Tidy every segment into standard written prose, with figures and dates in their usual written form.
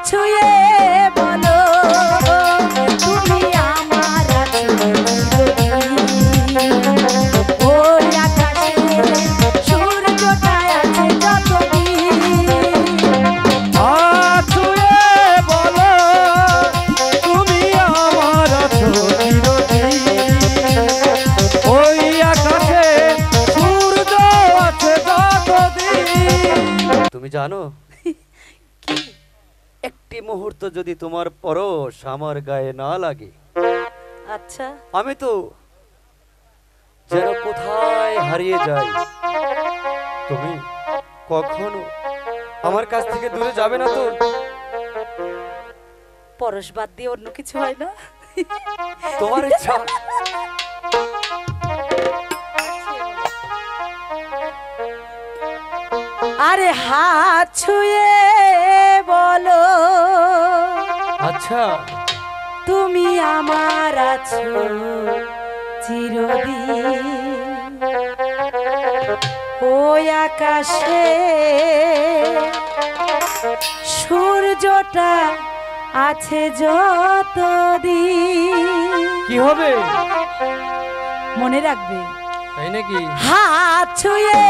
ছুঁয়ে বলো তুমি আমার ওই আকাশে সূর্যটা আছে যতদিন। হাত ছুঁয়ে বলো তুমি আমার আছো চিরদিন। ওই আকাশে সূর্য আছে যতদিন। তুমি জানো একটি মুহূর্ত যদি তোমার পরশ আমার গায়ে না লাগে, আচ্ছা আমি তো যেন কোথায় হারিয়ে যাই। তুমি কখনো আমার কাছ থেকে দূরে যাবে না তো? পরশ বাদ দিয়ে অন্য কিছু হয় না? তোমার ইচ্ছা। আরে হাত ছুঁয়ে বলো আচ্ছা তুমি আমার আছো চিরদিন। ওই আকাশে সূর্যটা আছে যতদিন। কি হবে? মনে রাখবে। তাই নাকি? হাত ছুঁয়ে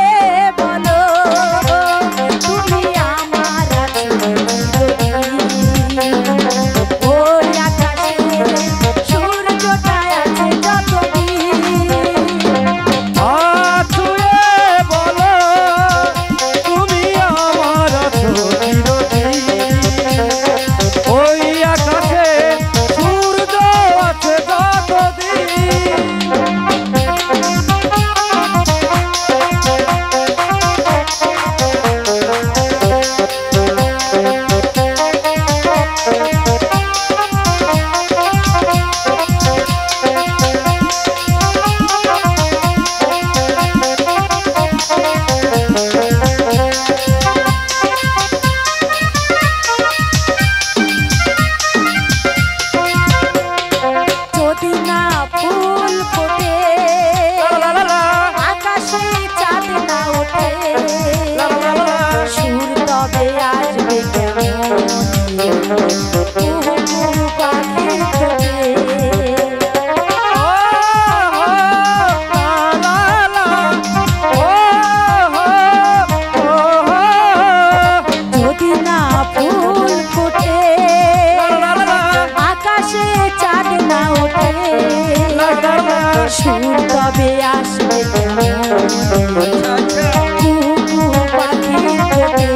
বলো তুমি আমার আছো চিরদিন। ওই আকাশে সূর্যটা আছে যতদিন। হাত ছুঁয়ে বলো তুমি আমার আছো চিরদিন। ওই আকাশে সূর্য আছে যতদিন। যদি না ফুল ফোটে আকাশে চাঁদ না ওঠে সুর তবে আসবে কেমন কুহু কুহু পাখির ঠোঁটে। যদি না ফুল ফোটে আকাশে চাঁদ না ওঠে সুর তবে আসবে কেমন কুহু কুহু পাখির ঠোঁটে।